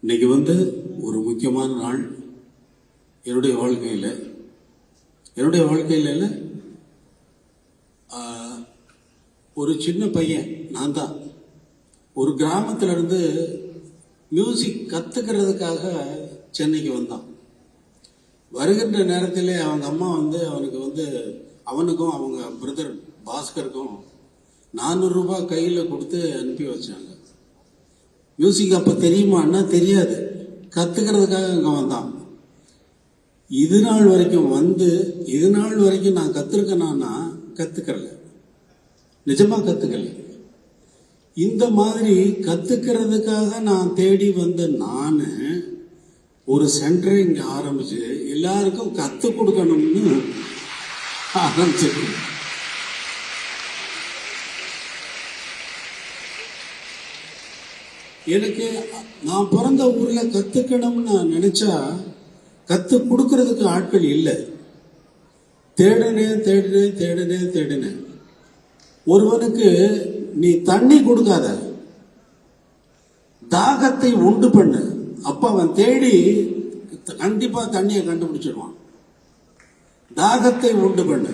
இன்னைக்கு ஒரு முக்கியமான நாள் என்னுடைய வாழ்க்கையில் ஒரு சின்ன பையன் நான் தான் ஒரு கிராமத்துல இருந்து மியூசிக் கத்துக்கிறதுக்காக சென்னைக்கு வந்தான். வருகின்ற நேரத்திலே அவங்க அம்மா அவனுக்கு அவனுக்கும் அவங்க பிரதர் பாஸ்கருக்கும் 400 ரூபாய் கையில் கொடுத்து அனுப்பி வச்சாங்க. மியூசிக் அப்போ தெரியுமான்னா தெரியாது, கற்றுக்கிறதுக்காக அங்கே வந்தான். இது நாள் வரைக்கும் நான் கற்றுருக்கேனா கற்றுக்கல, நிஜமாக கற்றுக்கல. இந்த மாதிரி கற்றுக்கிறதுக்காக நான் தேடி வந்த நான் ஒரு சென்டரை இங்கே ஆரம்பிச்சு எல்லாருக்கும் கற்றுக் கொடுக்கணும்னு ஆரம்பிச்சிருக்கேன். எனக்கு நான் பிறந்த ஊர்ல கத்துக்கணும்னு நான் நினைச்சா கத்து கொடுக்கறதுக்கு ஆட்கள் இல்லை. தேடினேன். ஒருவனுக்கு நீ தண்ணி கொடுக்காத, தாகத்தை உண்டு பண்ணு, அப்ப அவன் தேடி கண்டிப்பா தண்ணியை கண்டுபிடிச்சிடுவான். தாகத்தை உண்டு பண்ணு.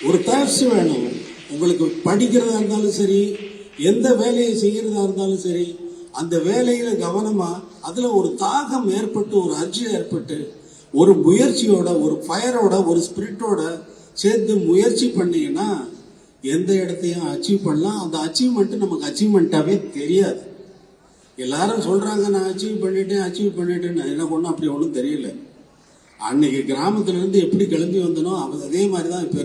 ஒரு தேர்ச்சி வேணும். உங்களுக்கு படிக்கிறதா இருந்தாலும் சரி, எந்த வேலையை செய்யறதா இருந்தாலும் சரி, அந்த வேலையில கவனமா அதுல ஒரு தாகம் ஏற்பட்டு, ஒரு அர்ஜி ஏற்பட்டு, ஒரு முயற்சியோட, ஒரு ஃபயரோட, ஒரு ஸ்பிரிட்டோட சேர்ந்து முயற்சி பண்ணீங்கன்னா எந்த இடத்தையும் அச்சீவ் பண்ணலாம். அந்த அச்சீவ்மெண்ட் நமக்கு அச்சீவ்மெண்ட்டாவே தெரியாது. எல்லாரும் சொல்றாங்க நான் அச்சீவ் பண்ணிட்டேன்னு. எனக்கு ஒன்றும் அப்படி ஒன்றும் தெரியல. அன்னைக்கு கிராமத்துல இருந்து எப்படி கிளம்பி வந்தனோ அதே மாதிரி தான் இப்ப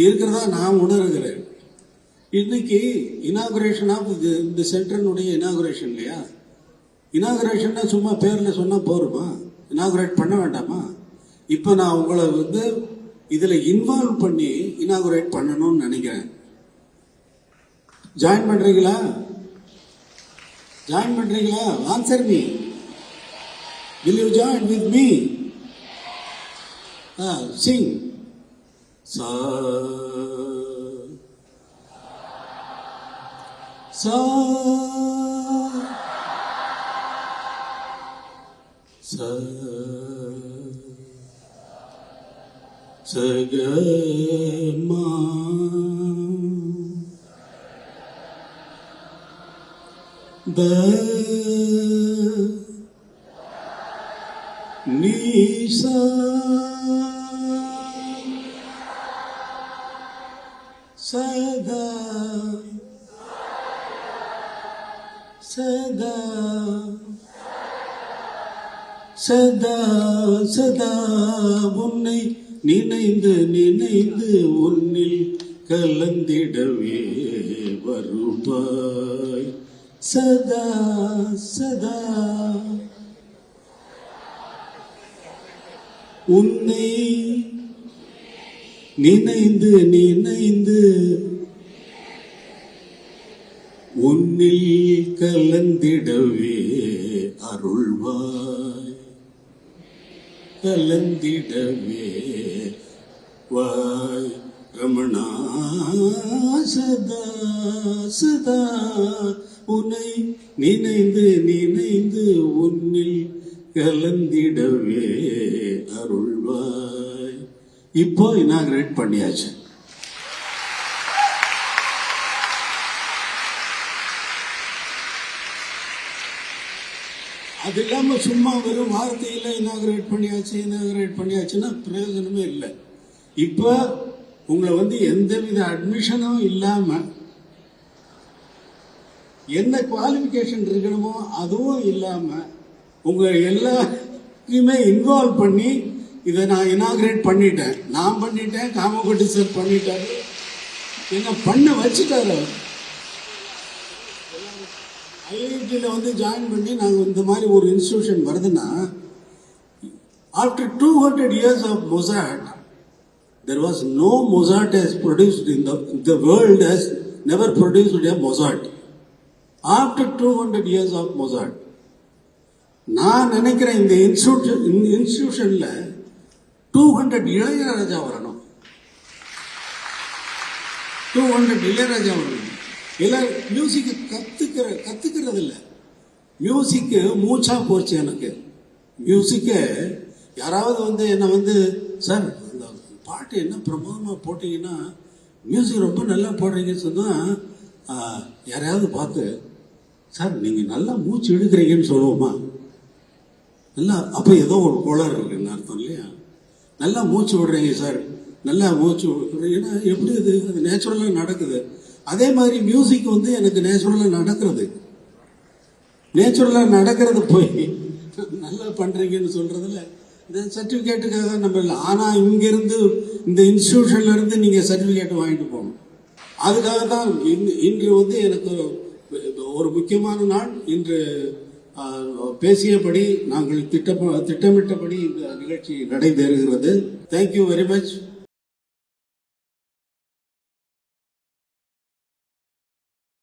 இருக்கிறதா நான் உணர்கிறேன். இன்னைக்கு இனாகுரேஷன் ஆஃப் இந்த சென்டரினுடைய இனாகுரேஷன் இல்லையா? இனாகுரேஷன்னா சும்மா பேர்ல சொன்னா போருமா? இனாகுரேட் பண்ண வேண்டாமா? இப்ப நான் உங்களை இதுல இன்வால்வ் பண்ணி இனாகுரேட் பண்ணணும்னு நினைக்கிறேன். ஜாயின் பண்றீங்களா? Answer me. Will you join with me? Sing. Sa sa sa sa ga ma da Nisa Sada Sada Sada Sada உன்னை நினைந்து உன்னில் கலந்திடவே வருவாய். சதா சதா உன்னை நினைந்து உன்னில் கலந்திடவே அருள்வாய். கலந்திடவே வாய் ரமணா. சதா சதா உன்னை நினைந்து உன்னில் கலந்திடவே அருள்வாய். இப்போ இனாகிரேட் பண்ணியாச்சு. அது இல்லாம சும்மா வெறும் வார்த்தையில இனாகிரேட் பண்ணியாச்சுன்னா பிரயோஜனமே இல்லை. இப்ப உங்களை எந்தவித அட்மிஷனும் இல்லாம என்ன குவாலிபிகேஷன் இருக்கணுமோ அதுவும் இல்லாம உங்க எல்லாத்தையுமே இன்வால்வ் பண்ணி இதை நான் இனாகிரேட் பண்ணிட்டேன். காமகோட்டி சார் பண்ணிட்டாரு, என்ன பண்ண வச்சுட்டாரு. ஐஐடியில் ஜாயின் பண்ணி நாங்கள் இந்த மாதிரி ஒரு இன்ஸ்டிடியூஷன் வருதுன்னா, after 200 years of Mozart, there was no Mozart has produced in the world has never produced a Mozart. After 200 years of Mozart, நான் நினைக்கிறேன் இந்த இன்ஸ்டிடியூஷன்ல 200 இளையராஜா வரணும். எல்லாரும் மியூசிக் கத்துக்கிறது இல்ல. மியூசிக்கு மூச்சா போச்சு எனக்கு. மியூசிக்க யாராவது வந்து என்ன வந்து சார் இந்த பாட்டு என்ன பிரமாதமா போட்டீங்கன்னா மியூசிக் ரொம்ப நல்லா போடுறீங்கன்னு சொன்னா யாரையாவது பார்த்து சார் நீங்க நல்லா மூச்சு எடுக்கிறீங்கன்னு சொல்லுவோமா? நல்லா அப்ப ஏதோ ஒரு கோளாறு இருக்குன்னு அர்த்தம் இல்லையா? நல்லா மூச்சு விடுறீங்க சார், நல்லா மூச்சு விடுறீங்கன்னா எப்படி அது நேச்சுரலா நடக்குது. அதே மாதிரி மியூசிக் வந்து எனக்கு நேச்சுரலா நடக்கிறது. நேச்சுரலா நடக்கிறது போய் நல்லா பண்றீங்கன்னு சொல்றதுல இந்த சர்டிபிகேட்டுக்காக நம்ம இல்லை. ஆனா இங்கிருந்து இந்த இன்ஸ்டிடியூஷன்ல இருந்து நீங்க சர்டிபிகேட் வாங்கிட்டு போகணும். அதுக்காக தான் இன்று வந்து எனக்கு ஒரு முக்கியமான நாள். இன்று பேசியபடி நாங்கள் திட்டமிட்டபடி இந்த நிகழ்ச்சி நடைபெறுகிறது. Thank you very much.